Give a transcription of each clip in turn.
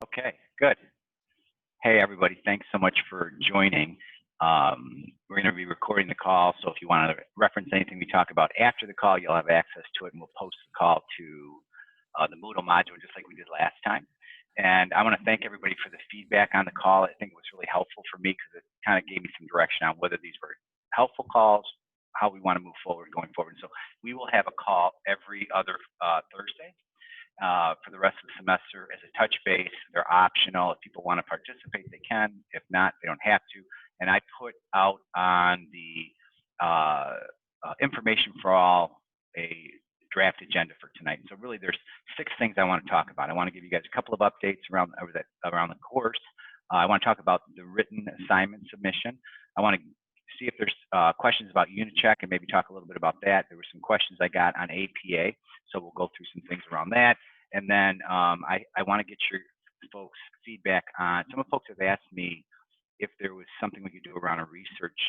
Okay, good. Hey, everybody, thanks so much for joining. We're going to be recording the call, so if you want to reference anything we talk about after the call, you'll have access to it, and we'll post the call to the Moodle module just like we did last time. And I want to thank everybody for the feedback on the call. I think it was really helpful for me because it kind of gave me some direction on whether these were helpful calls, how we want to move forward going forward. So we will have a call every other Thursday. For the rest of the semester as a touch base. They're optional. If people want to participate, they can. If not, they don't have to. And I put out on the information for all a draft agenda for tonight. So really there's 6 things I want to talk about. I want to give you guys a couple of updates around the course. I want to talk about the written assignment submission. I want to see if there's questions about Unicheck and maybe talk a little bit about that. There were some questions I got on APA, so we'll go through some things around that. And then I want to get your folks' feedback on, some of the folks have asked me if there was something we could do around a research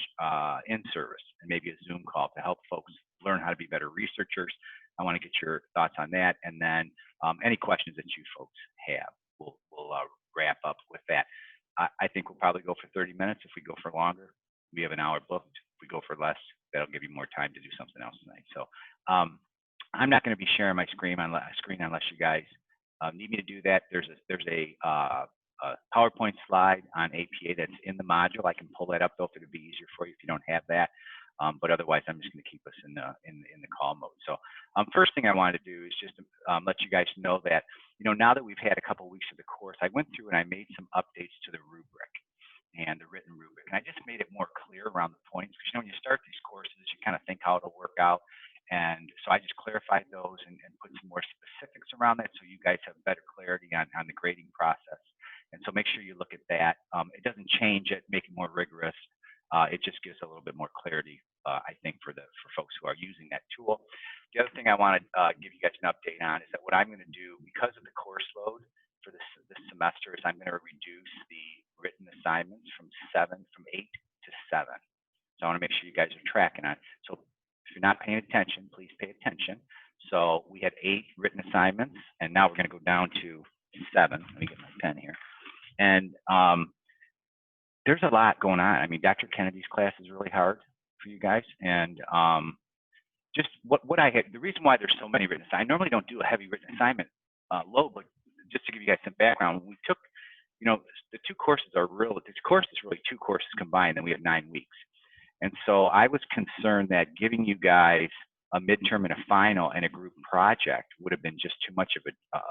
in-service and maybe a Zoom call to help folks learn how to be better researchers. I want to get your thoughts on that. And then any questions that you folks have, we'll wrap up with that. I think we'll probably go for 30 minutes. If we go for longer, we have an hour booked. If we go for less, that'll give you more time to do something else tonight. So I'm not going to be sharing my screen unless you guys need me to do that. There's a PowerPoint slide on APA that's in the module. I can pull that up though if it'd be easier for you if you don't have that. But otherwise, I'm just going to keep us in the call mode. So first thing I wanted to do is just let you guys know that now that we've had a couple weeks of the course, I went through and I made some updates to the rubric and the written rubric, and I just made it more clear around the points because when you start these courses, you kind of think how it'll work out. And so I just clarified those and put some more specifics around that so you guys have better clarity on the grading process. And so make sure you look at that. It doesn't change it, make it more rigorous. It just gives a little bit more clarity, I think, for folks who are using that tool. The other thing I want to give you guys an update on is that what I'm going to do, because of the course load for this semester, is I'm going to reduce the written assignments from 8 to 7. So I want to make sure you guys are tracking on. So if you're not paying attention, please pay attention. So we had 8 written assignments, and now we're going to go down to 7. Let me get my pen here. And there's a lot going on. I mean, Dr. Kennedy's class is really hard for you guys. And just what I had, the reason why there's so many written assignments, I normally don't do a heavy written assignment load, but just to give you guys some background, we took, the 2 courses are this course is really 2 courses combined, and we have 9 weeks. And so I was concerned that giving you guys a midterm and a final and a group project would have been just too much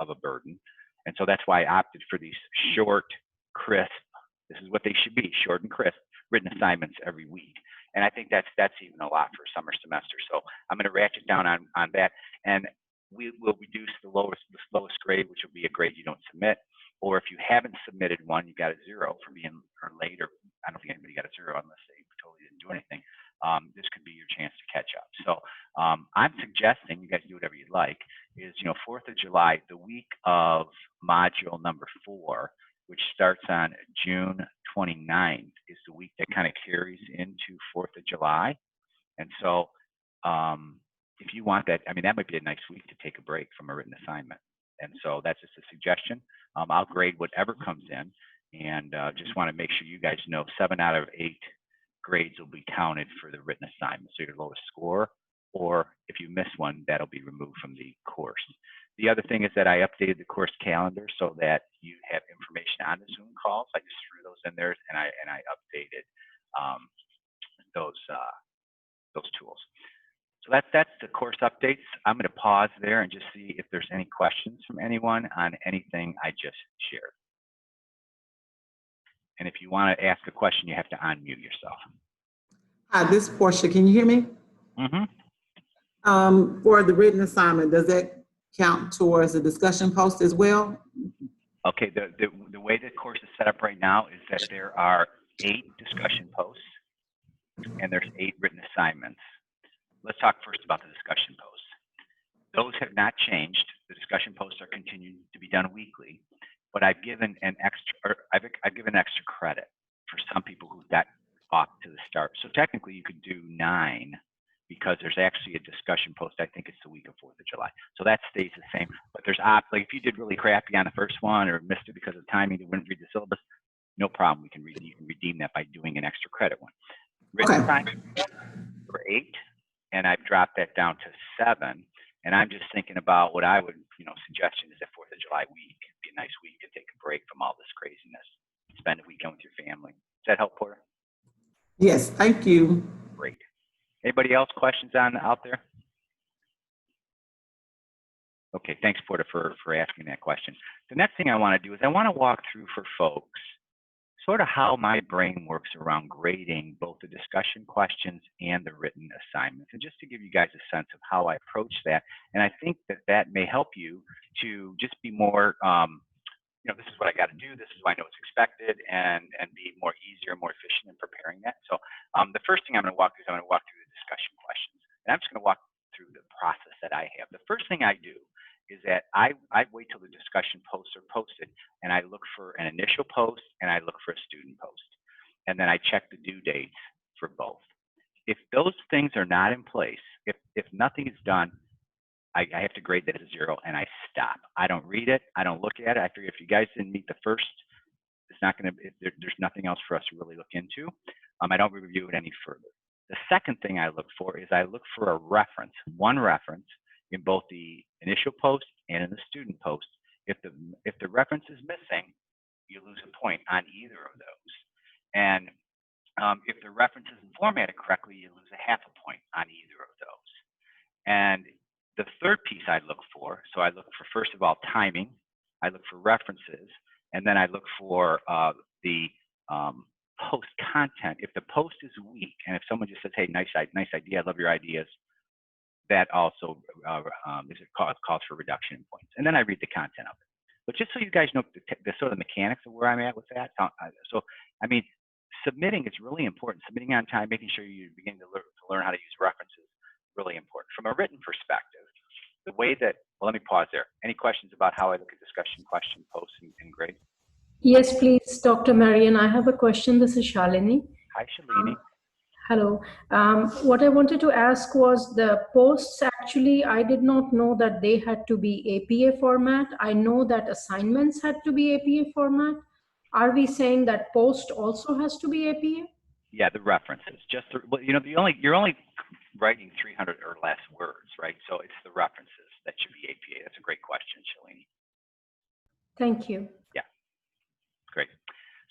of a burden. And so that's why I opted for these short, crisp, this is what they should be, short and crisp, written assignments every week. And I think that's even a lot for a summer semester. So I'm going to ratchet down on that. And we will reduce the lowest grade, which will be a grade you don't submit. Or if you haven't submitted one, you got a 0 for being late, or I don't think anybody got a 0 unless they totally didn't do anything. This could be your chance to catch up. So I'm suggesting, you guys do whatever you'd like, is 4th of July, the week of module number 4, which starts on June 29th, is the week that kind of carries into 4th of July. And so if you want that, I mean, that might be a nice week to take a break from a written assignment. And so that's just a suggestion. I'll grade whatever comes in, and just want to make sure you guys know 7 out of 8 grades will be counted for the written assignment. So your lowest score, or if you miss one, that'll be removed from the course. The other thing is that I updated the course calendar so that you have information on the Zoom calls. I just threw those in there, and I updated those tools. So that's the course updates. I'm going to pause there and just see if there's any questions from anyone on anything I just shared. And if you want to ask a question, you have to unmute yourself. Hi, this is Portia. Can you hear me? Mm-hmm. For the written assignment, does that count towards the discussion post as well? Okay, the way the course is set up right now is that there are 8 discussion posts and there's 8 written assignments. Let's talk first about the discussion posts. Those have not changed. The discussion posts are continuing to be done weekly, but I've given extra credit for some people who got off to the start. So technically you could do 9 because there's actually a discussion post. I think it's the week of 4th of July. So that stays the same, But there's like if you did really crappy on the first one or missed it because of timing, you wouldn't read the syllabus, no problem. You can redeem that by doing an extra credit one. Written Okay. assignments were 8, and I've dropped that down to 7. And I'm just thinking about what I would, suggestion is that 4th of July week be a nice week to take a break from all this craziness. Spend a weekend with your family. Does that help, Porter? Yes, thank you. Great. Anybody else questions out there? Okay, thanks, Porter, for asking that question. The next thing I want to do is I want to walk through for folks sort of how my brain works around grading both the discussion questions and the written assignments, and just to give you guys a sense of how I approach that. And I think that may help you to just be more, this is what I got to do, this is what I know what's expected, and be more easier, more efficient in preparing that. So the first thing I'm going to walk through is I'm going to walk through the discussion questions. And I'm just going to walk through the process that I have. The first thing I do is that I wait till the discussion posts are posted, and I look for an initial post and I look for a student post. And then I check the due dates for both. If those things are not in place, if nothing is done, I have to grade that as 0 and I stop. I don't read it. I don't look at it. I figure if you guys didn't meet the first, it's not going to, there's nothing else for us to really look into. I don't review it any further. The second thing I look for is I look for a reference, one reference in both the initial post and in the student post. If the reference is missing, you lose a point on either of those. And if the reference isn't formatted correctly, you lose a half a point on either of those. And the third piece I look for, so I look for, first of all, timing, I look for references, and then I look for the post content. If the post is weak, and if someone just says, hey, nice idea, I love your ideas, that also calls for reduction in points. And then I read the content of it. But just so you guys know the sort of mechanics of where I'm at with that, submitting is really important. Submitting on time, making sure you begin to learn how to use references, really important. From a written perspective, the way that, let me pause there. Any questions about how I look at discussion, question, posts, and grade? Yes, please, Dr. Marian. I have a question. This is Shalini. Hi, Shalini. Hello. What I wanted to ask was the posts, actually, I did not know that they had to be APA format. I know that assignments had to be APA format. Are we saying that post also has to be APA? Yeah, the references. You're only writing 300 or less words, right? So it's the references that should be APA. That's a great question, Shalini. Thank you. Yeah, great.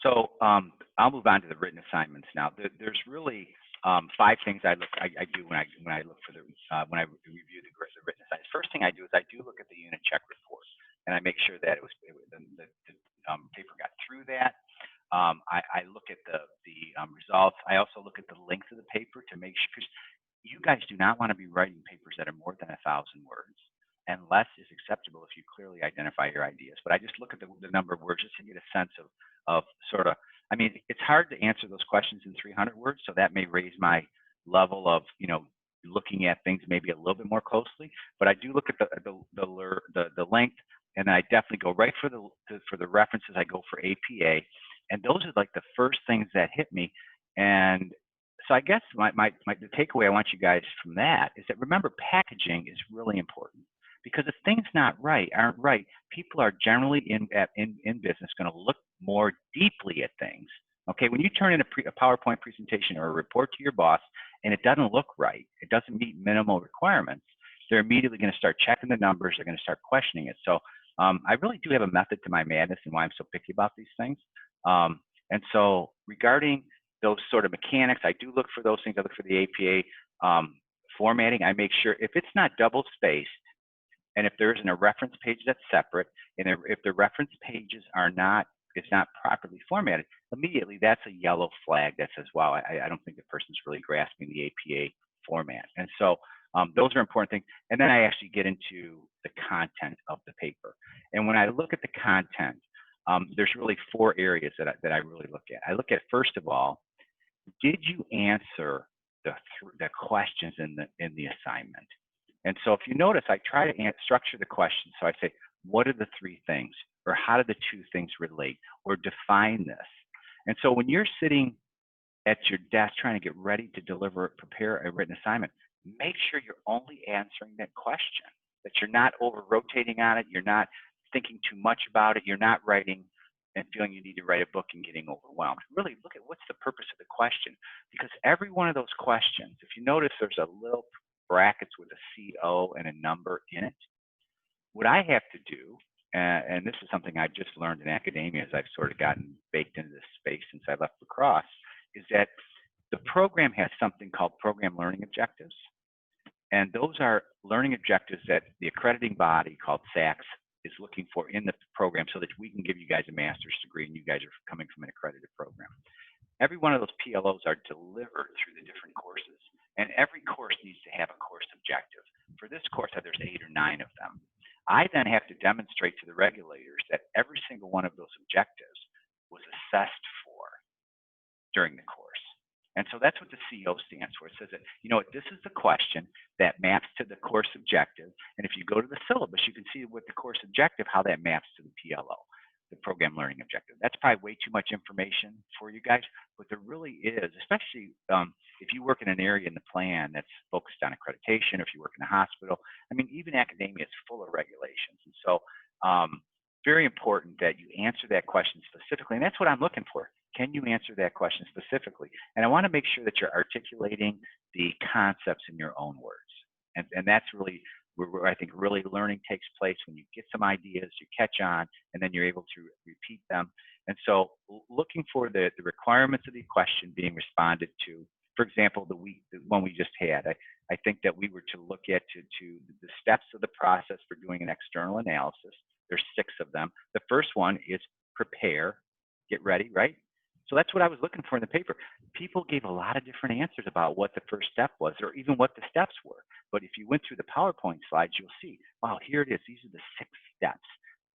So I'll move on to the written assignments now. There's really 5 things I do when I look for when I review the written assignments. First thing I do is I do look at the unit check report, and I make sure that the paper got through that. I look at the results. I also look at the length of the paper to make sure, because you guys do not want to be writing papers that are more than 1,000 words, and less is acceptable if you clearly identify your ideas. But I just look at the number of words just to get a sense of sort of, it's hard to answer those questions in 300 words, so that may raise my level of, looking at things maybe a little bit more closely. But I do look at the length, and then I definitely go right for the references. I go for APA, and those are like the first things that hit me. And so I guess the takeaway I want you guys from that is that, remember, packaging is really important, because if things aren't right, people are generally in business going to look more deeply at things. Okay, when you turn in a PowerPoint presentation or a report to your boss and it doesn't look right, it doesn't meet minimal requirements, they're immediately going to start checking the numbers. They're going to start questioning it. So I really do have a method to my madness and why I'm so picky about these things. And so regarding those sort of mechanics, I do look for those things. I look for the APA formatting. I make sure if it's not double spaced, and if there isn't a reference page that's separate, and if the reference pages it's not properly formatted, immediately that's a yellow flag that says, wow, I don't think the person's really grasping the APA format. And so those are important things. And then I actually get into the content of the paper. And when I look at the content, there's really 4 areas that I really look at. I look at, first of all, did you answer the questions in the assignment? And so if you notice, I try to structure the question. So I say, what are the 3 things? Or how do the 2 things relate? Or define this. And so when you're sitting at your desk trying to get ready to prepare a written assignment, make sure you're only answering that question. that you're not over-rotating on it, you're not thinking too much about it, you're not writing and feeling you need to write a book and getting overwhelmed. Really look at what's the purpose of the question, because every one of those questions, if you notice there's a little brackets with a CO and a number in it, what I have to do, and this is something I've just learned in academia as I've sort of gotten baked into this space since I left lacrosse, is that the program has something called program learning objectives. And those are learning objectives that the accrediting body called SACS is looking for in the program so that we can give you guys a master's degree and you guys are coming from an accredited program. Every one of those PLOs are delivered through the different courses, and every course needs to have a course objective. For this course, there's 8 or 9 of them. I then have to demonstrate to the regulators that every single one of those objectives was assessed for during the course. And so that's what the CO stands for. It says that, you know what, this is the question that maps to the course objective. And if you go to the syllabus, you can see with the course objective how that maps to the PLO, the program learning objective. That's probably way too much information for you guys, but there really is, especially if you work in an area in the plan that's focused on accreditation, or if you work in a hospital. I mean, even academia is full of regulations. And so very important that you answer that question specifically. And that's what I'm looking for. Can you answer that question specifically? And I want to make sure that you're articulating the concepts in your own words. And that's really where I think really learning takes place, when you get some ideas, you catch on, and then you're able to repeat them. And so looking for the requirements of the question being responded to. For example, the one we just had, I think that we were to look at the steps of the process for doing an external analysis. There's 6 of them. The first one is prepare, get ready, right? So that's what I was looking for in the paper. People gave a lot of different answers about what the first step was, or even what the steps were. But if you went through the PowerPoint slides, you'll see, wow, here it is. These are the 6 steps.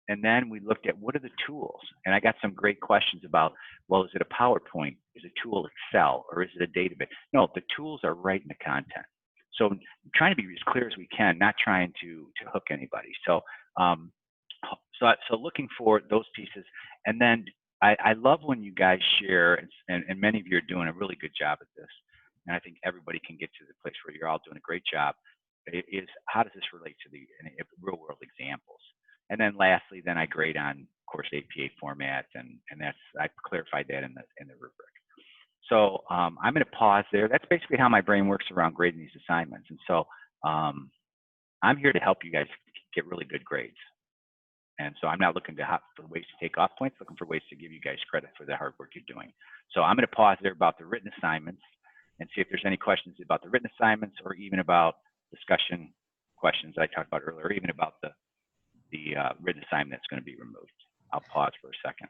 And then we looked at what are the tools. And I got some great questions about, well, is it a PowerPoint? Is a tool Excel? Or is it a database? No, the tools are right in the content. So I'm trying to be as clear as we can, not trying to hook anybody. So, so looking for those pieces. And then I love when you guys share, and many of you are doing a really good job at this, and I think everybody can get to the place where you're all doing a great job, is how does this relate to the real world examples? And then lastly, then I grade on, of course, APA format, and that's, I clarified that in the rubric. So I'm going to pause there. That's basically how my brain works around grading these assignments. And so I'm here to help you guys get really good grades. And so I'm not looking for ways to take off points, looking for ways to give you guys credit for the hard work you're doing. So I'm going to pause there about the written assignments and see if there's any questions about the written assignments, or even about discussion questions I talked about earlier, or even about the written assignment that's going to be removed. I'll pause for a second.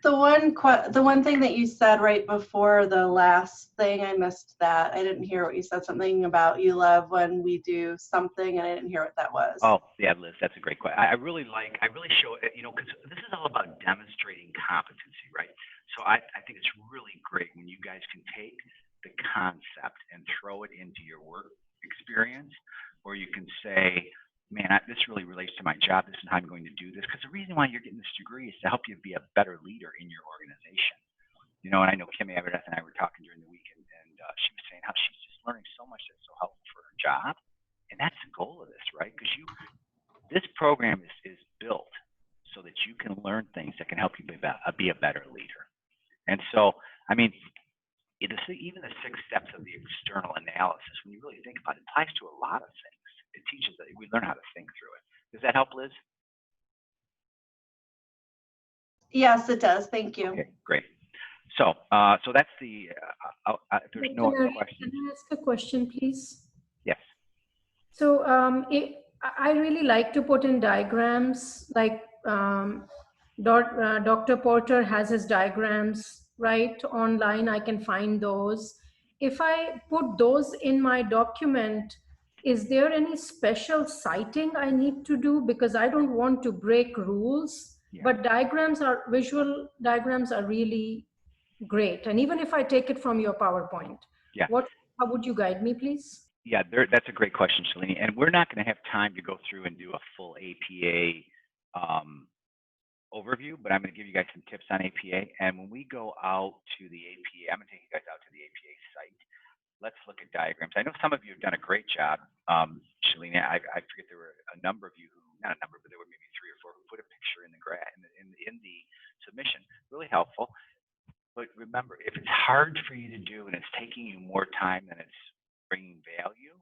The one thing that you said right before the last thing, I missed that. I didn't hear what you said. Something about you love when we do something, and I didn't hear what that was. Oh, yeah, Liz, that's a great question. I really show it, you know, because this is all about demonstrating competency, right? So I think it's really great when you guys can take the concept and throw it into your work experience, or you can say, man, this really relates to my job. This is how I'm going to do this. Because the reason why you're getting this degree is to help you be a better leader in your organization. You know, and I know Kim Aberneth and I were talking during the weekend, and she was saying how she's just learning so much that's so helpful for her job. And that's the goal of this, right? Because this program is built so that you can learn things that can help you be a better leader. And so, I mean, even the 6 steps of the external analysis, when you really think about it, applies to a lot of things. It teaches that we learn how to think through it. Does that help, Liz? Yes, it does. Thank you. Okay, great. So, so that's the. If there's no other questions. Can I ask a question, please? Yes. So I really like to put in diagrams, like Dr. Porter has his diagrams, right, online. I can find those. If I put those in my document, is there any special citing I need to do? Because I don't want to break rules, but visual diagrams are really great. And even if I take it from your PowerPoint, how would you guide me, please? Yeah, that's a great question, Shalini. And we're not going to have time to go through and do a full APA overview, but I'm going to give you guys some tips on APA. And when we go out to the APA, I'm going to take you guys out to the APA site. let's look at diagrams. I know some of you have done a great job. Shalina, I forget there were a number of you who, not a number, but there were maybe 3 or 4 who put a picture in the submission. Really helpful. But remember, if it's hard for you to do and it's taking you more time than it's bringing value,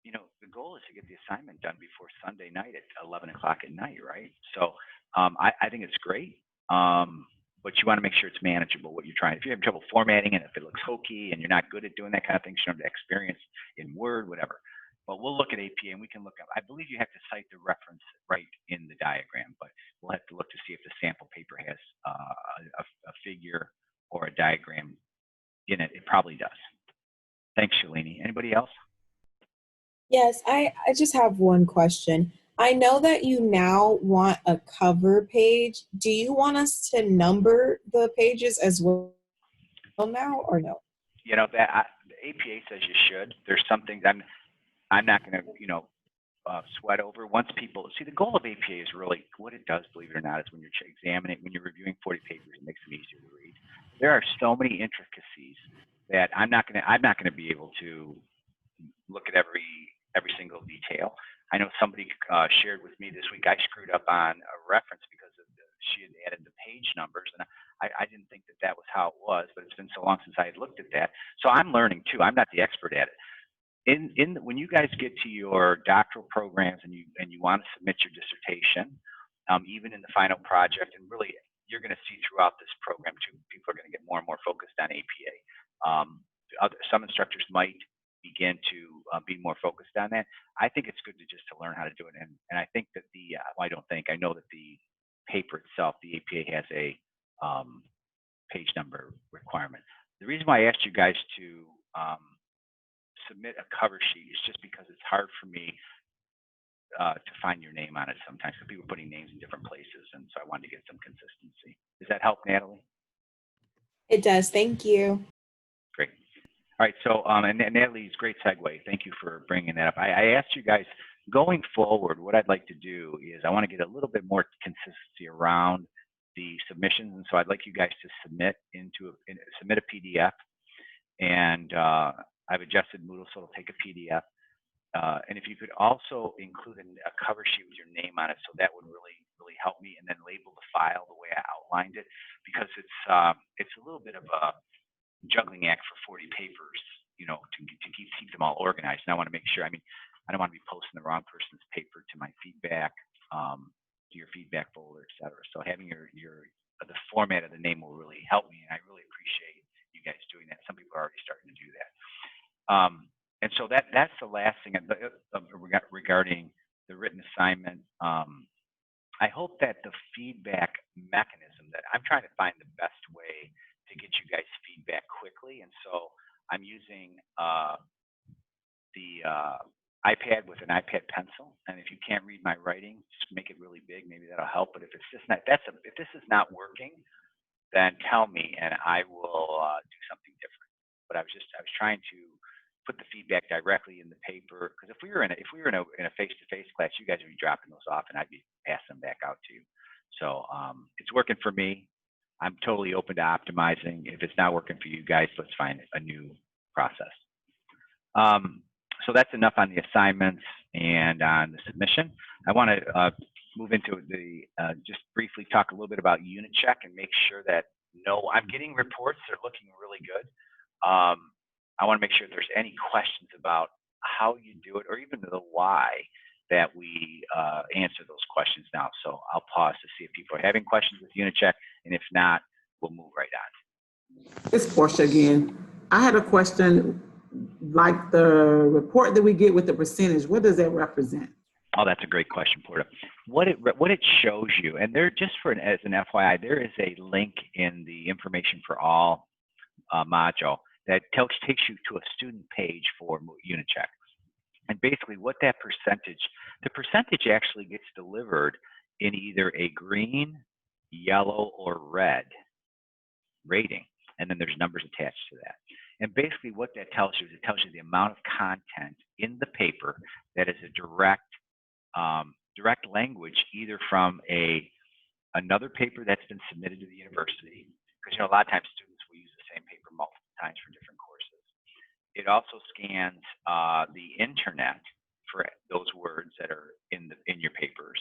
you know, the goal is to get the assignment done before Sunday night at 11 o'clock at night, right? So I think it's great, but you want to make sure it's manageable, what you're trying. If you have trouble formatting it, if it looks hokey and you're not good at doing that kind of thing, you don't have the experience in Word, whatever. But we'll look at APA and we can look up. I believe you have to cite the reference right in the diagram, but we'll have to look to see if the sample paper has a figure or a diagram in it. It probably does. Thanks, Shalini. Anybody else? Yes, I just have one question. I know that you now want a cover page. Do you want us to number the pages as well now or no? You know, the APA says you should. There's some things I'm not going to, you know, sweat over. Once people see, the goal of APA is really what it does, believe it or not, is when you're examining, when you're reviewing 40 papers, it makes them easier to read. There are so many intricacies that I'm not going to be able to look at every single detail. I know somebody shared with me this week, I screwed up on a reference because she had added the page numbers, and I didn't think that was how it was, but it's been so long since I had looked at that. So I'm learning too. I'm not the expert at it. When you guys get to your doctoral programs and you want to submit your dissertation, even in the final project, and really you're going to see throughout this program too, people are going to get more and more focused on APA. Some instructors might begin to be more focused on that. I think it's good to learn how to do it, and I think that I know that the paper itself, the APA has a page number requirement. The reason why I asked you guys to submit a cover sheet is just because it's hard for me to find your name on it sometimes, because people are putting names in different places, and so I wanted to get some consistency. Does that help, Natalie? It does. Thank you. Great. All right. So, and Natalie's great segue. Thank you for bringing that up. I asked you guys, going forward, what I'd like to do is I want to get a little bit more consistency around the submissions, and so I'd like you guys to submit a PDF, and I've adjusted Moodle so it'll take a PDF. And if you could also include a cover sheet with your name on it, so that would really help me, and then label the file the way I outlined it, because it's a little bit of a juggling act for 40 papers, you know, to keep them all organized. And I want to make sure, I don't want to be posting the wrong person's paper to my feedback, to your feedback folder, et cetera. So having the format of the name will really help me, and I really appreciate you guys doing that. Some people are already starting to do that. And so that's the last thing regarding the written assignment. I hope that the feedback mechanism, that I'm trying to find the best way to get you guys feedback quickly, and so I'm using the iPad with an iPad pencil. And if you can't read my writing, just make it really big. Maybe that'll help. But if it's just not, if this is not working, then tell me, and I will do something different. But I was trying to put the feedback directly in the paper, because if we were in a face-to-face class, you guys would be dropping those off, and I'd be passing them back out to you. So it's working for me. I'm totally open to optimizing. If it's not working for you guys, let's find a new process. So that's enough on the assignments and on the submission. I want to move into just briefly talk a little bit about unit check and make sure that I'm getting reports. They're looking really good. I want to make sure if there's any questions about how you do it, or even the why, that we answer those questions now. So I'll pause to see if people are having questions with unit check, and if not, we'll move right on. It's Portia again. I had a question, like the report that we get with the percentage, what does that represent? Oh, that's a great question, Portia. What it shows you, and there, just as an FYI, there is a link in the information for all module that takes you to a student page for unit check. And basically what the percentage actually gets delivered in either a green, yellow, or red rating. And then there's numbers attached to that. And basically what that tells you is it tells you the amount of content in the paper that is a direct language, either from another paper that's been submitted to the university, because a lot of times students will use the same paper multiple times for different courses, it also scans the internet for those words that are in your papers,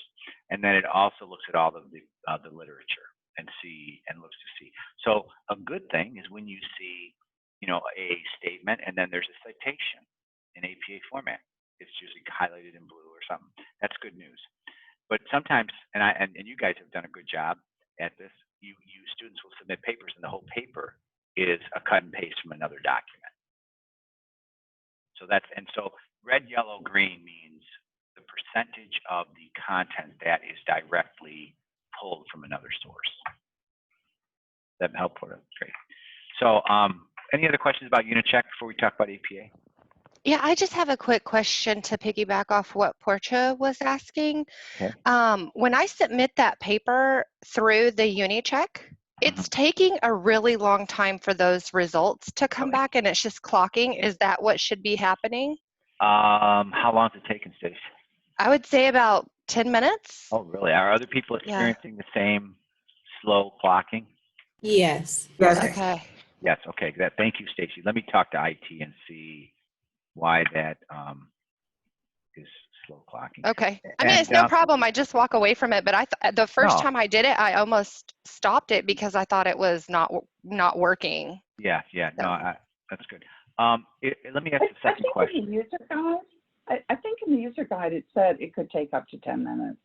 and then it also looks at all of the literature and looks to see. So a good thing is when you see, you know, a statement and then there's a citation in APA format. It's usually highlighted in blue or something. That's good news. But sometimes, and you guys have done a good job at this. You students will submit papers, and the whole paper is a cut and paste from another document. So so red, yellow, green means the percentage of the content that is directly pulled from another source. That helpful? Great. So any other questions about UniCheck before we talk about APA? Yeah, I just have a quick question to piggyback off what Portia was asking. Okay. When I submit that paper through the UniCheck, it's taking a really long time for those results to come back, and it's just clocking. Is that what should be happening? How long is it taking, Stace? I would say about 10 minutes. Oh, really? Are other people experiencing the same slow clocking? Yes. Yes. Okay. Yes. Okay. Thank you, Stacy. Let me talk to IT and see why that is slow clocking. Okay. I mean, it's no problem. I just walk away from it. But the first time I did it, I almost stopped it because I thought it was not working. Yeah. Yeah. So. No, that's good. Let me ask the second question. In the user guide, I think in the user guide it said it could take up to 10 minutes.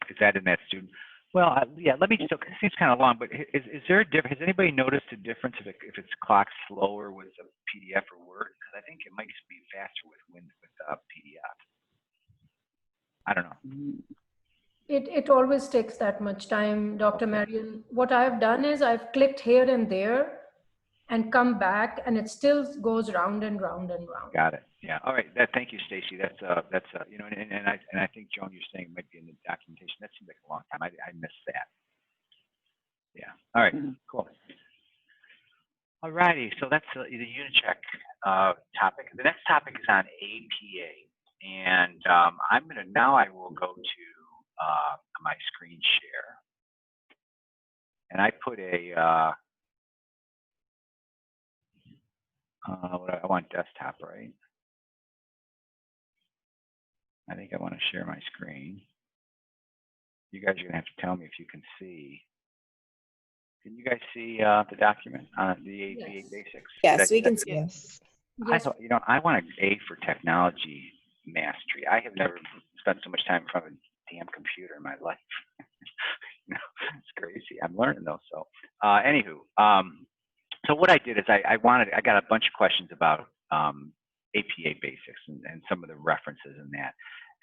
Is that in that student? Well, yeah. Let me just. It seems kind of long, but is there a difference? Has anybody noticed a difference if it's clocked slower with a PDF or Word? Because I think it might just be faster with PDF. I don't know. It always takes that much time, Dr. Marion. What I've done is I've clicked here and there and come back, and it still goes round and round and round. Got it. Yeah. All right. Thank you, Stacy. That's you know, and I think, Joan, you're saying it might be in the documentation. That seems like a long time. I missed that. Yeah. All right. Cool. All righty. So that's the UniCheck topic. The next topic is on APA, and I will go to my screen share, and I put I want desktop, right? I think I want to share my screen. You guys are going to have to tell me if you can see. Can you guys see the document on the APA basics? Yes, we can see it. Yes. I thought, you know, I want an A for technology mastery. I have never spent so much time in front of a damn computer in my life. You know, it's crazy. I'm learning though. So, anywho, so what I did is I got a bunch of questions about APA basics and some of the references in that.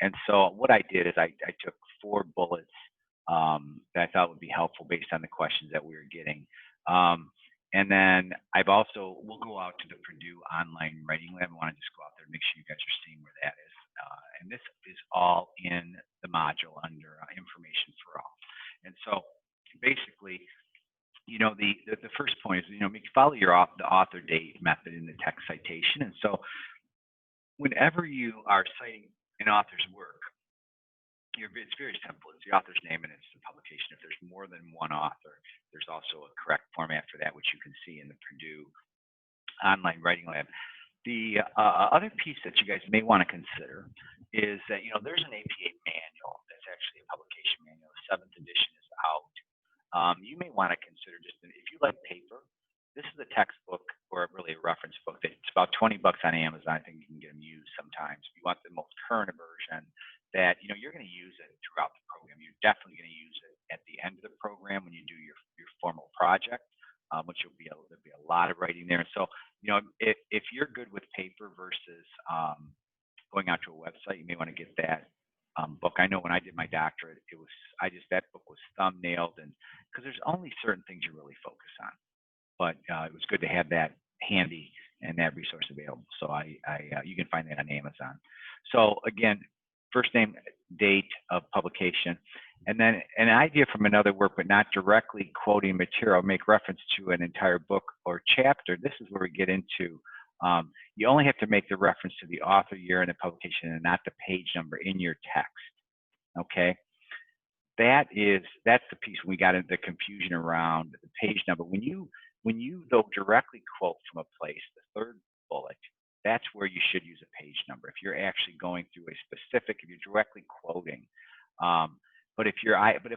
And so what I did is I took 4 bullets that I thought would be helpful based on the questions that we were getting. And then we'll go out to the Purdue Online Writing Lab. I want to just go out there and make sure you guys are seeing where that is. And this is all in the module under Information for All. And so basically, you know, the first point is, you know, follow the author date method in the text citation. And so whenever you are citing an author's work, it's very simple. It's the author's name and it's the publication. If there's more than one author, there's also a correct format for that, which you can see in the Purdue Online Writing Lab. The other piece that you guys may want to consider is that, you know, there's an APA manual that's actually a publication manual. The 7th edition is out. You may want to consider if you like paper, this is a textbook or really a reference book. It's about $20 on Amazon. I think you can get them used sometimes. If you want the most current version that, you know, you're going to use it throughout the program. You're definitely going to use it at the end of the program when you do your formal project, which there'll be a lot of writing there. And so, you know, if you're good with paper versus going out to a website, you may want to get that book. I know when I did my doctorate, that book was thumbnailed, and because there's only certain things you really focus on. But it was good to have that handy and that resource available. So you can find that on Amazon. So again, first name, date of publication, and then an idea from another work, but not directly quoting material, make reference to an entire book or chapter. This is where we get into, you only have to make the reference to the author, year, and the publication, and not the page number in your text. Okay. That's the piece we got into the confusion around the page number. When you though directly quote from a place, the 3rd bullet, that's where you should use a page number. If you're actually going through a specific, if you're directly quoting, but if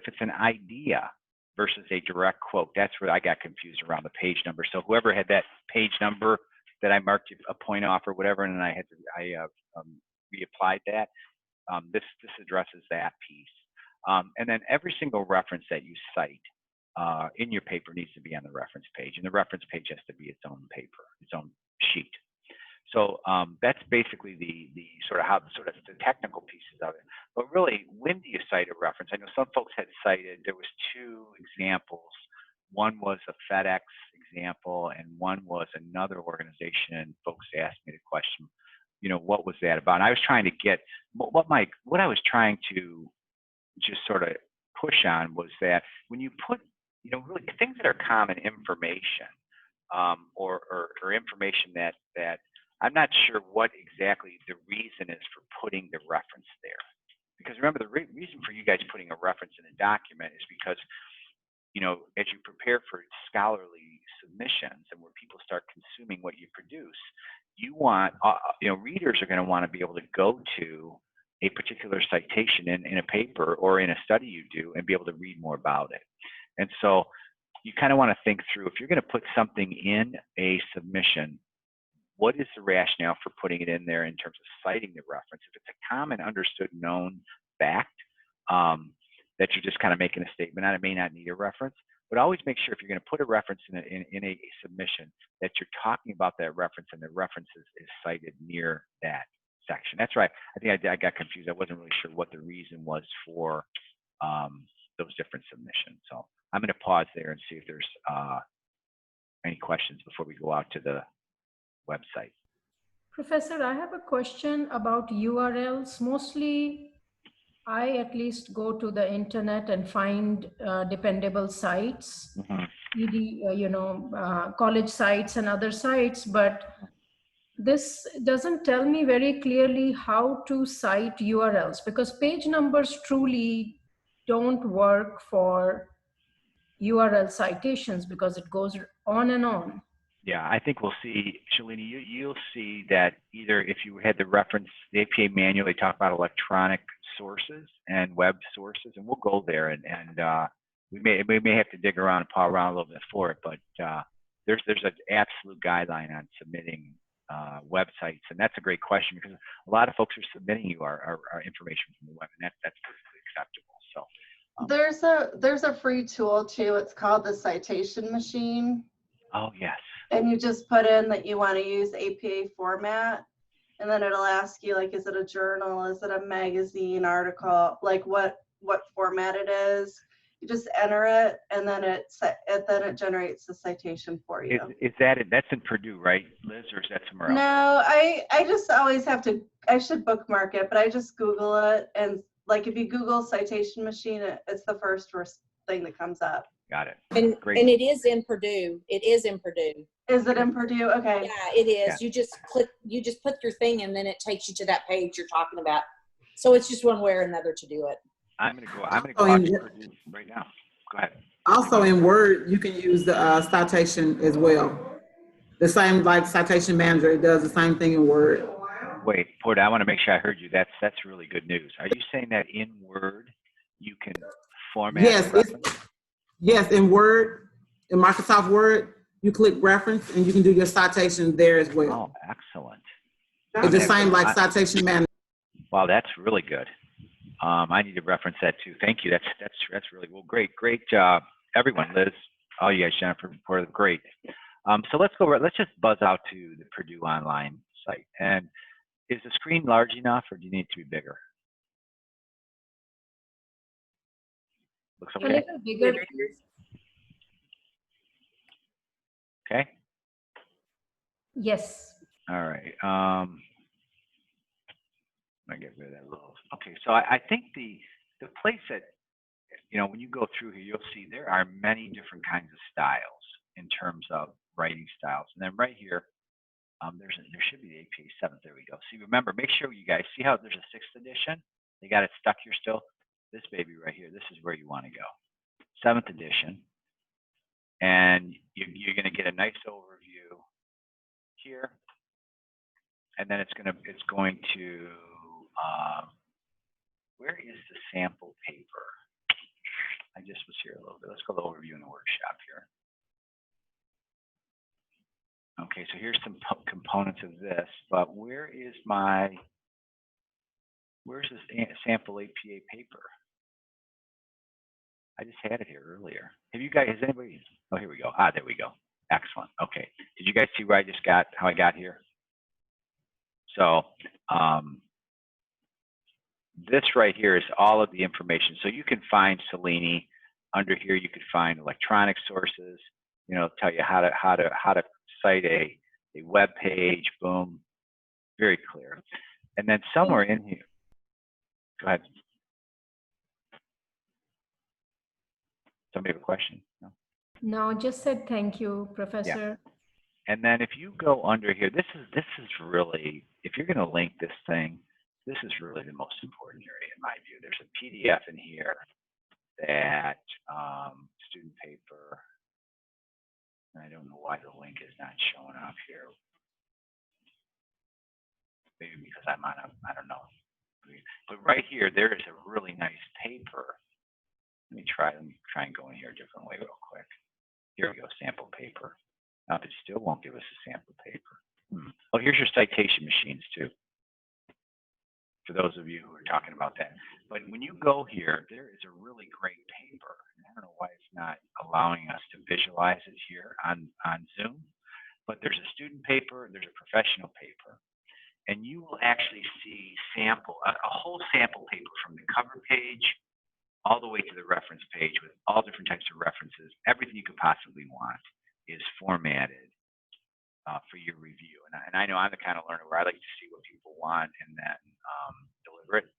it's an idea versus a direct quote, that's where I got confused around the page number. So whoever had that page number that I marked a point off or whatever, and then I reapplied that. This addresses that piece. And then every single reference that you cite in your paper needs to be on the reference page, and the reference page has to be its own paper, its own sheet. So that's basically the technical pieces of it. But really, when do you cite a reference? I know some folks had cited, there was 2 examples. One was a FedEx example, and one was another organization. Folks asked me the question, what was that about? And I was trying to get, what I was trying to just sort of push on was that when you put, really things that are common information, or information that I'm not sure what exactly the reason is for putting the reference there. Because remember, the reason for you guys putting a reference in a document is because, as you prepare for scholarly submissions and where people start consuming what you produce, you want, readers are going to want to be able to go to a particular citation in a paper or in a study you do and be able to read more about it. And so you kind of want to think through, if you're going to put something in a submission, what is the rationale for putting it in there in terms of citing the reference? If it's a common, understood, known fact that you're just kind of making a statement on, it may not need a reference. But always make sure if you're going to put a reference in a submission that you're talking about that reference and the reference is cited near that section. That's right. I think I got confused. I wasn't really sure what the reason was for those different submissions. So I'm going to pause there and see if there's any questions before we go out to the website. Professor, I have a question about URLs. Mostly, I at least go to the internet and find dependable sites, college sites and other sites, but this doesn't tell me very clearly how to cite URLs, because page numbers truly don't work for URL citations because it goes on and on. Yeah, I think we'll see, Shalini, you'll see that either if you had the reference, the APA manual, they talk about electronic sources and web sources, and we'll go there, and we may have to dig around and paw around a little bit for it, but there's an absolute guideline on submitting websites, and that's a great question because a lot of folks are submitting you our information from the web, and that's perfectly acceptable. So there's a free tool too. It's called the Citation Machine. Oh yes. And you just put in that you want to use APA format, and then it'll ask you, like, is it a journal? Is it a magazine article? Like what format it is. You just enter it, and then it generates the citation for you. Is that it? That's in Purdue, right, Liz, or is that somewhere else? No, I just always have to, I should bookmark it, but I just Google it, and like if you Google Citation Machine, it's the first thing that comes up. Got it. And Great. and it is in Purdue. It is in Purdue. Is it in Purdue? Okay. Yeah, it is. Yeah. You just click, you just put your thing and then it takes you to that page you're talking about. So it's just one way or another to do it. I'm gonna go out to Purdue right now. Go ahead. Also in Word, you can use the citation as well. The same, like Citation Manager, it does the same thing in Word. Wait, Porter, I want to make sure I heard you. That's really good news. Are you saying that in Word you can format Yes, a reference? yes, in Word, in Microsoft Word, you click reference and you can do your citation there as well. Oh, excellent. It's the same like Citation Manager. Wow, that's really good. I need to reference that too. Thank you. That's really well. Great job, everyone. Liz, all you guys, Jennifer, Porter, great. So let's go. Let's just buzz out to the Purdue Online site. And is the screen large enough, or do you need it to be bigger? Looks A okay. little bigger. Okay. Yes. All right. I get rid of that little. Okay. So I think the place that, when you go through here, you'll see there are many different kinds of styles in terms of writing styles. And then right here, there should be the APA 7th. There we go. See, remember, make sure you guys see how there's a 6th edition. They got it stuck here still. This baby right here, this is where you want to go. 7th edition. And you're going to get a nice overview here. and then it's going to, where is the sample paper? I just was here a little bit. Let's go to the overview in the workshop here. Okay, so here's some components of this, but where's this sample APA paper? I just had it here earlier. Have you guys, has anybody, oh, here we go. Ah, there we go. Excellent. Okay. Did you guys see where I just got, how I got here? So this right here is all of the information. So you can find Selene under here. You could find electronic sources, you know, tell you how to cite a web page, boom, very clear. And then somewhere in here, go ahead. Somebody have a question? No? No, just said thank you, Professor. Yeah. And then if you go under here, this is really, if you're going to link this thing, this is really the most important area in my view. There's a PDF in here that student paper. I don't know why the link is not showing up here. Maybe because I'm on a, I don't know. But right here, there is a really nice paper. Let me try and go in here a different way real quick. Here we go, sample paper. Now they still won't give us a sample paper. Oh, here's your citation machines too. For those of you who are talking about that. But when you go here, there is a really great paper. I don't know why it's not allowing us to visualize it here on Zoom, but there's a student paper, there's a professional paper, and you will actually see a whole sample paper from the cover page all the way to the reference page with all different types of references. Everything you could possibly want is formatted for your review. And I know I'm the kind of learner where I like to see what people want and then deliver it.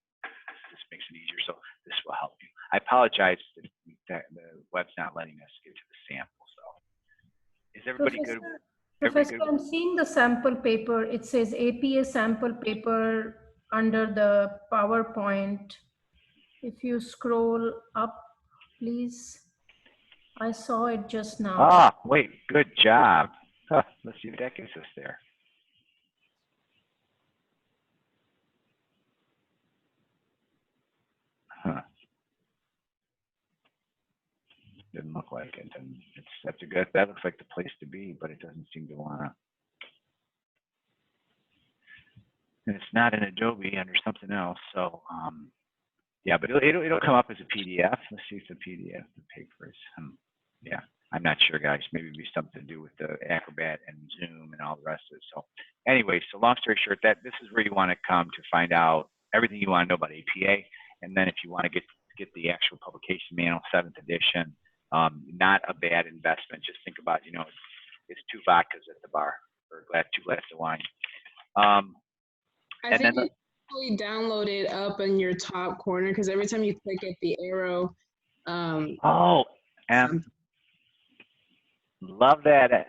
This makes it easier, so this will help you. I apologize that the web's not letting us get to the sample. So is everybody good? Professor, I'm seeing the sample paper. It says APA sample paper under the PowerPoint. If you scroll up, please. I saw it just now. Ah, wait, good job. Huh, let's see if that gets us there. Huh. Didn't look like it. And that looks like the place to be, but it doesn't seem to wanna. And it's not in Adobe under something else, so yeah, but it'll come up as a PDF. Let's see if the PDF, the paper is. Yeah, I'm not sure, guys. Maybe it'd be something to do with the Acrobat and Zoom and all the rest of it. So anyway, so long story short, this is where you want to come to find out everything you want to know about APA. And then if you want to get the actual publication manual, 7th edition, not a bad investment. Just think about, you know, it's 2 vodkas at the bar or 2 glasses of wine. I think you actually download it up in your top corner because every time you click at the arrow. Love that,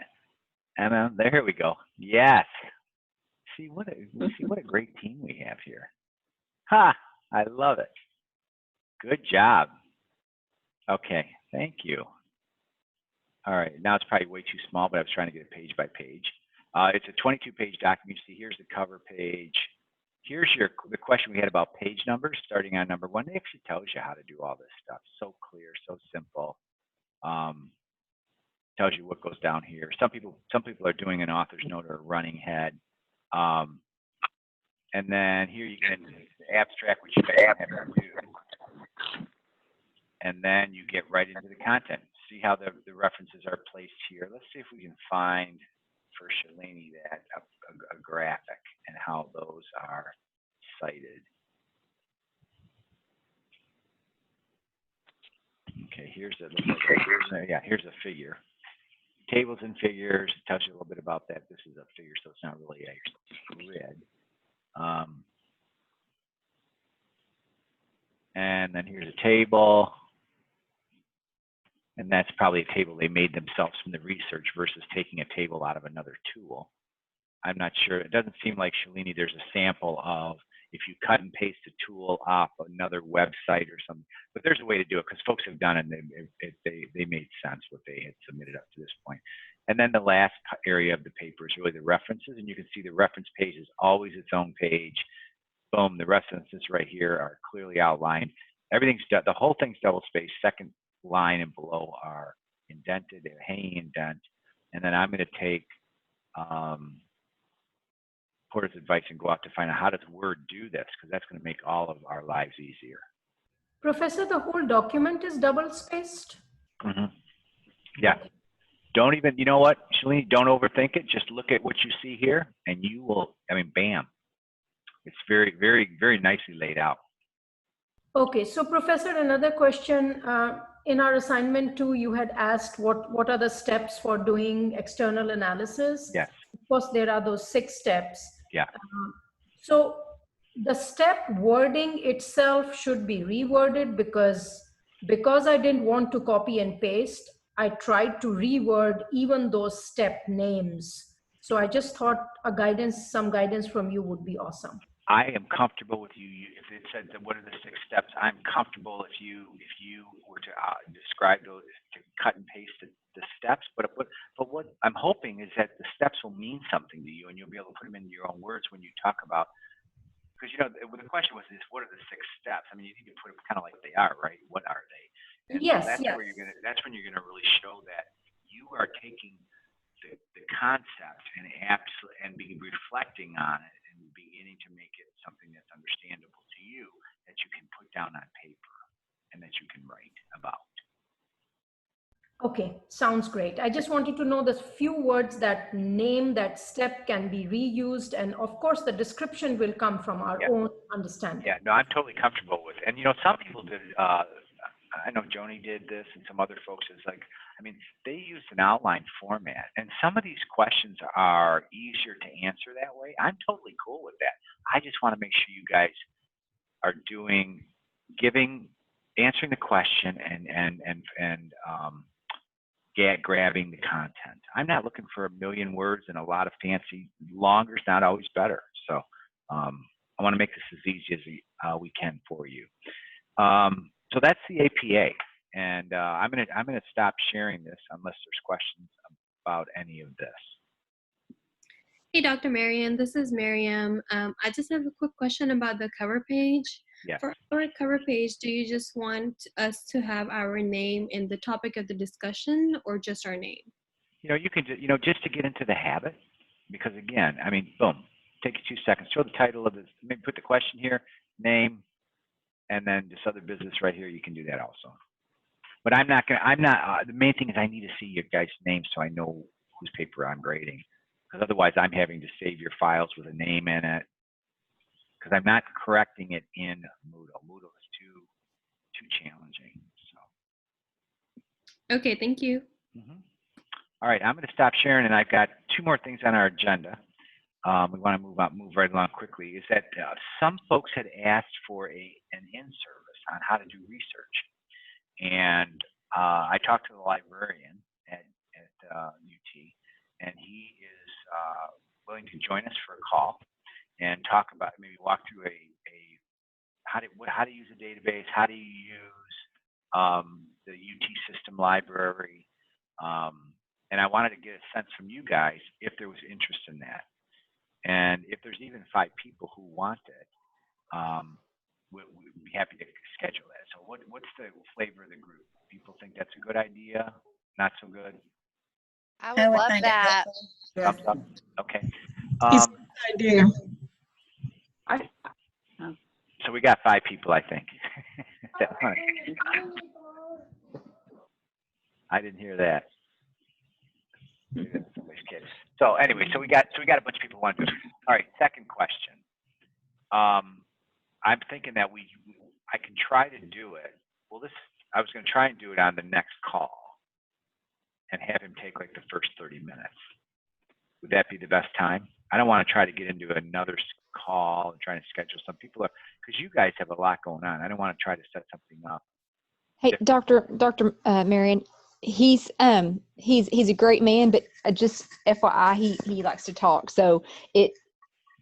Emma. There we go. Yes. See what a great team we have here. Ha! I love it. Good job. Okay, thank you. All right, now it's probably way too small, but I was trying to get it page by page. It's a 22-page document. You see, here's the cover page. Here's the question we had about page numbers, starting on number 1. It actually tells you how to do all this stuff. So clear, so simple. Tells you what goes down here. Some people are doing an author's note or a running head. And then here you get the abstract, which you guys have to do. And then you get right into the content. See how the references are placed here. Let's see if we can find for Shalini that a graphic and how those are cited. Okay, here's a figure. Tables and figures, it tells you a little bit about that. This is a figure, so it's not really a grid. And then here's a table. And that's probably a table they made themselves from the research versus taking a table out of another tool. I'm not sure. It doesn't seem like, Shalini, there's a sample of if you cut and paste a tool off another website or something. But there's a way to do it because folks have done it and they made sense what they had submitted up to this point. And then the last area of the paper is really the references, and you can see the reference page is always its own page. Boom, the references right here are clearly outlined. Everything's done, the whole thing's double spaced. Second line and below are indented, a hanging indent. And then I'm going to take Porter's advice and go out to find out how does Word do this, because that's going to make all of our lives easier. Professor, the whole document is double spaced? Yeah. Don't even, you know what, Shalini, don't overthink it. Just look at what you see here and you will, I mean, bam. It's very, very, very nicely laid out. Okay, so Professor, another question. In our assignment 2, you had asked what are the steps for doing external analysis? Yes. Of course, there are those 6 steps. Yeah. So the step wording itself should be reworded because I didn't want to copy and paste. I tried to reword even those step names. So I just thought some guidance from you would be awesome. I am comfortable with you. If it said that what are the 6 steps, I'm comfortable if you were to describe those, to cut and paste the steps. But what I'm hoping is that the steps will mean something to you, and you'll be able to put them into your own words when you talk about. Because the question was what are the 6 steps? I mean, you need to put them kind of like they are, right? What are they? And yes. So that's yes. where that's when you're gonna really show that you are taking the concept and reflecting on it and beginning to make it something that's understandable to you that you can put down on paper and that you can write about. Okay, sounds great. I just wanted to know the few words that name that step can be reused, and of course the description will come from our own understanding. Yeah, no, I'm totally comfortable with it. And some people did, I know Joni did this and some other folks, they used an outline format, and some of these questions are easier to answer that way. I'm totally cool with that. I just want to make sure you guys are answering the question and grabbing the content. I'm not looking for a million words and a lot of fancy. Longer is not always better. So I want to make this as easy as we can for you. So that's the APA, and I'm gonna stop sharing this unless there's questions about any of this. Hey, Dr. Marian, this is Miriam. I just have a quick question about the cover page. Yes. For our cover page, do you just want us to have our name in the topic of the discussion, or just our name? You can just to get into the habit, because again, boom, take you 2 seconds. Show the title of this. Maybe put the question here, name. And then this other business right here, you can do that also. But the main thing is I need to see your guys' names so I know whose paper I'm grading. Because otherwise I'm having to save your files with a name in it. Because I'm not correcting it in Moodle. Moodle is too challenging. So. Okay, thank you. All right, I'm going to stop sharing, and I've got 2 more things on our agenda. We want to move right along quickly. Is that some folks had asked for an in-service on how to do research, and I talked to the librarian at UT, and he is willing to join us for a call and talk about, maybe walk through how to use a database, how do you use the UT system library, and I wanted to get a sense from you guys if there was interest in that. And if there's even 5 people who want it, we'd be happy to schedule that. So what's the flavor of the group? People think that's a good idea? Not so good? I would love that. Thumbs up? Okay. It's a good idea. So we got 5 people, I think. I didn't hear that. So anyway, so we got a bunch of people who want to do it. All right, second question. I'm thinking that I can try to do it. Well, I was going to try and do it on the next call and have him take like the first 30 minutes. Would that be the best time? I don't want to try to get into another call and try to schedule some people because you guys have a lot going on. I don't want to try to set something up. Hey, Dr. Marian, he's a great man, but just FYI, he likes to talk. So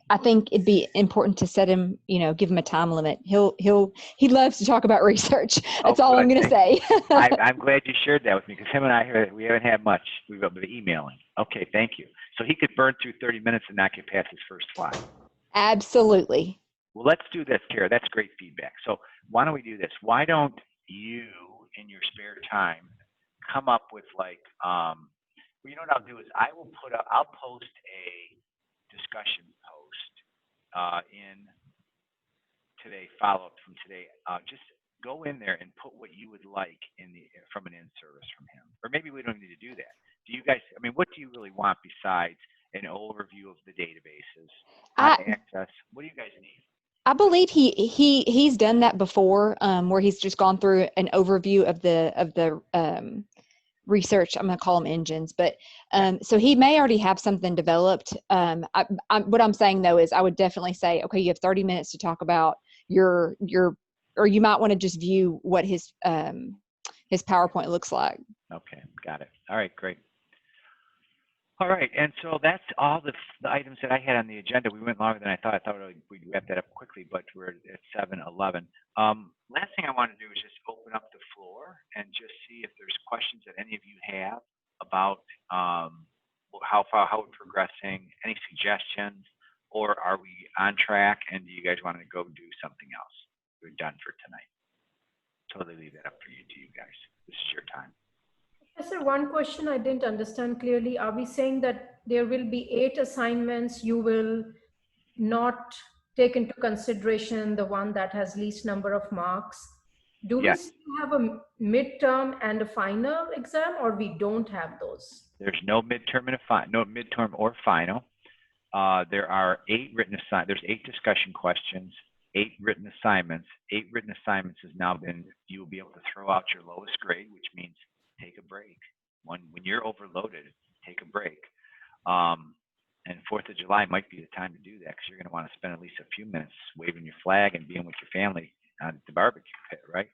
I think it'd be important to set him, give him a time limit. He loves to talk about research. That's all I'm good. going to say. I'm glad you shared that with me because him and I, we haven't had much. We've been emailing. Okay, thank you. So he could burn through 30 minutes and not get past his first slide. Absolutely. Well, let's do this, Kara. That's great feedback. So why don't we do this? Why don't you, in your spare time, come up with like, well, you know what I'll do is I'll post a discussion post in today, follow-up from today. Just go in there and put what you would like from an in-service from him. Or maybe we don't need to do that. Do you guys, I mean, what do you really want besides an overview of the databases, how to access? What do you guys need? I believe he's done that before, where he's just gone through an overview of the research. I'm going to call them engines, but so he may already have something developed. What I'm saying though is I would definitely say, okay, you have 30 minutes to talk about or you might want to just view what his PowerPoint looks like. Okay, got it. All right, great. All right, and so that's all the items that I had on the agenda. We went longer than I thought. I thought we'd wrap that up quickly, but we're at 7:11. Last thing I want to do is just open up the floor and just see if there's questions that any of you have about how we're progressing, any suggestions, or are we on track, and do you guys want to go do something else? We're done for tonight. Totally leave that up to you guys. This is your time. Professor, one question I didn't understand clearly. Are we saying that there will be 8 assignments? You will not take into consideration the one that has least number of marks? Do we still have a midterm and a final exam, or we don't have those? There's no midterm and no midterm or final. There are 8 written assignments. There's 8 discussion questions, 8 written assignments. 8 written assignments has now been. You will be able to throw out your lowest grade, which means take a break. When you're overloaded, take a break. And 4th of July might be the time to do that because you're going to want to spend at least a few minutes waving your flag and being with your family at the barbecue pit, right?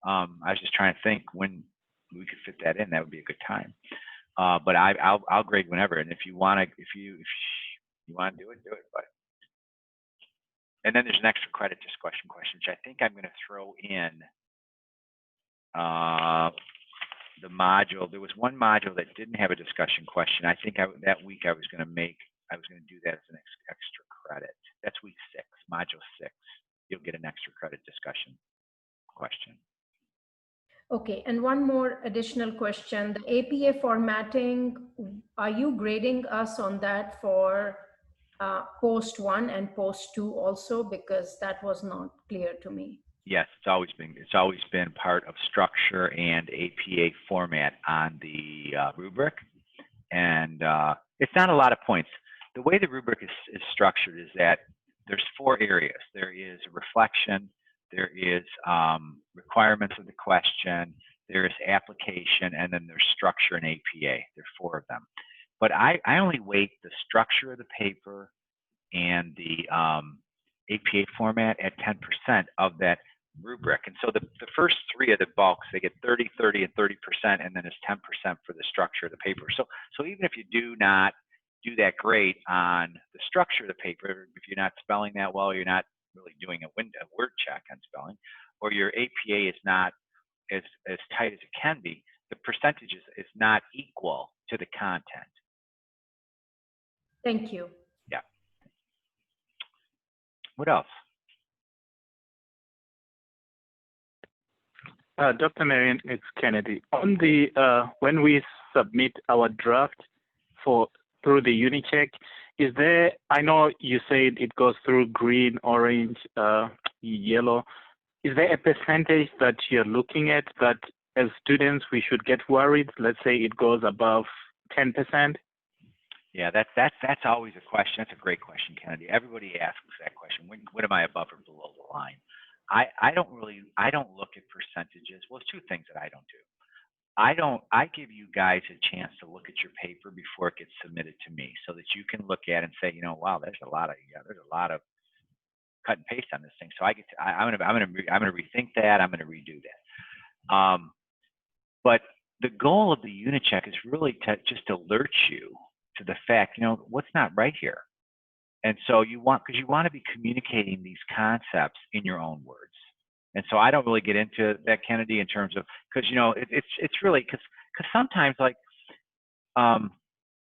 I was just trying to think when we could fit that in. That would be a good time. But I'll grade whenever. And if you want to, if you want to do it, do it. But and then there's an extra credit discussion question, which I think I'm going to throw in. The module, there was one module that didn't have a discussion question. I think that week I was going to do that as an extra credit. That's week 6, module 6. You'll get an extra credit discussion question. Okay, and one more additional question. The APA formatting, are you grading us on that for post 1 and post 2 also? Because that was not clear to me. Yes, it's always been part of structure and APA format on the rubric, and it's not a lot of points. The way the rubric is structured is that there's 4 areas. There is reflection, there is requirements of the question, there is application, and then there's structure and APA. There are 4 of them. But I only weight the structure of the paper and the APA format at 10% of that rubric. And so the first 3 of the bulks, they get 30, 30, and 30%, and then it's 10% for the structure of the paper. So even if you do not do that great on the structure of the paper, if you're not spelling that well, you're not really doing a word check on spelling, or your APA is not as tight as it can be, the percentage is not equal to the content. Thank you. Yeah. What else? Dr. Marion, it's Kennedy. On the when we submit our draft through the UniCheck, is there? I know you said it goes through green, orange, yellow. Is there a percentage that you're looking at that as students we should get worried? Let's say it goes above 10%. Yeah, that's always a question. That's a great question, Kennedy. Everybody asks that question. What am I above or below the line? I don't look at percentages. Well, there's 2 things that I don't do. I give you guys a chance to look at your paper before it gets submitted to me, so that you can look at it and say, wow, there's a lot of cut and paste on this thing. So I'm gonna rethink that. I'm gonna redo that. But the goal of the UniCheck is really to just alert you to the fact, what's not right here. And so because you want to be communicating these concepts in your own words. And so I don't really get into that, Kennedy, in terms of, because, you know, it's really, because sometimes, like,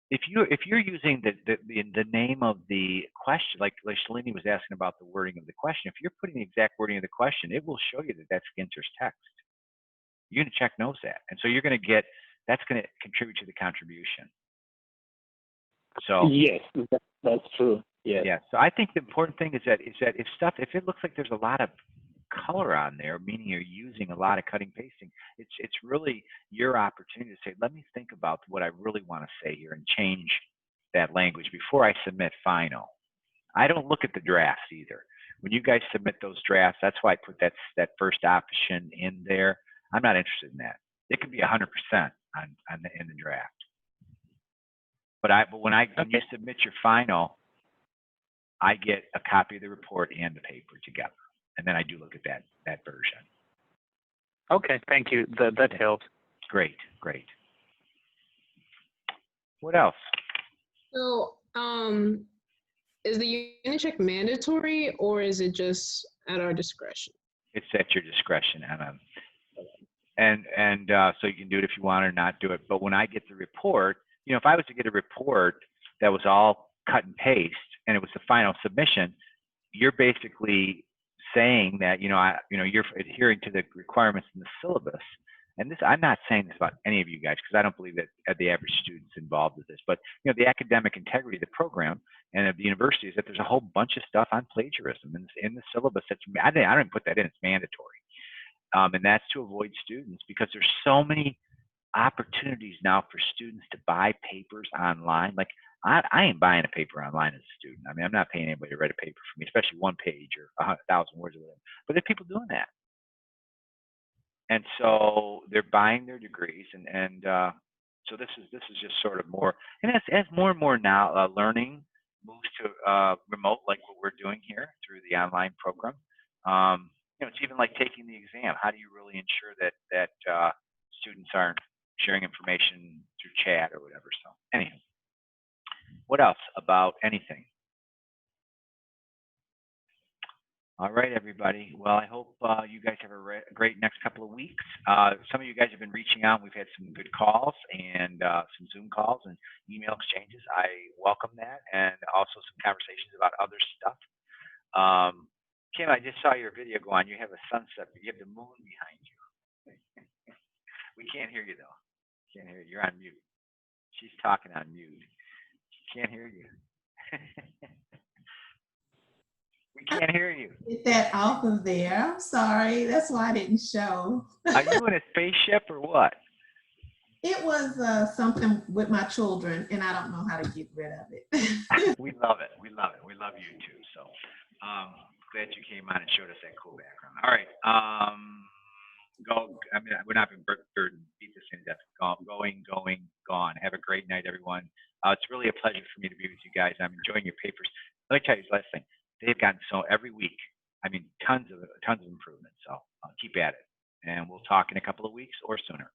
if you're using the name of the question, like Shalini was asking about the wording of the question, if you're putting the exact wording of the question, it will show you that that's Ginter's text. Unicheck knows that, and so you're going to get, that's going to contribute to the contribution. So yes, that's true. Yes. Yeah. So I think the important thing is that if it looks like there's a lot of color on there, meaning you're using a lot of cutting pasting, it's really your opportunity to say, let me think about what I really want to say here and change that language before I submit final. I don't look at the drafts either. When you guys submit those drafts, that's why I put that first option in there. I'm not interested in that. It could be 100% in the draft. But when you submit your final, I get a copy of the report and the paper together, and then I do look at that version. Okay, thank you. That helps. Great. What else? So, is the Unicheck mandatory, or is it just at our discretion? It's at your discretion, Emma. And so you can do it if you want or not do it. But when I get the report, you know, if I was to get a report that was all cut and paste and it was the final submission, you're basically saying that, you're adhering to the requirements in the syllabus. And this, I'm not saying this about any of you guys, because I don't believe that the average student's involved with this, but the academic integrity of the program and of the university is that there's a whole bunch of stuff on plagiarism in the syllabus. I don't even put that in, it's mandatory. And that's to avoid students, because there's so many opportunities now for students to buy papers online. Like, I ain't buying a paper online as a student. I mean, I'm not paying anybody to write a paper for me, especially 1 page or 1,000 words or whatever. But there are people doing that. And so they're buying their degrees, and so this is just sort of more. And as more and more now learning moves to remote, like what we're doing here through the online program, it's even like taking the exam. How do you really ensure that students aren't sharing information through chat or whatever? So anyhow, what else about anything? All right, everybody. Well, I hope you guys have a great next couple of weeks. Some of you guys have been reaching out. We've had some good calls and some Zoom calls and email exchanges. I welcome that, and also some conversations about other stuff. Kim, I just saw your video go on. You have a sunset, but you have the moon behind you. We can't hear you, though. Can't hear you. You're on mute. She's talking on mute. She can't hear you. We can't hear you. Get that off of there. I'm sorry. That's why I didn't show. Are you in a spaceship or what? It was something with my children, and I don't know how to get rid of it. We love it. We love it. We love you too. So glad you came on and showed us that cool background. All right. Go. I mean, we're not going to beat this in depth. Going, gone. Have a great night, everyone. It's really a pleasure for me to be with you guys. I'm enjoying your papers. Let me tell you this last thing. They've gotten so every week. I mean, tons of improvements. So keep at it, and we'll talk in a couple of weeks or sooner.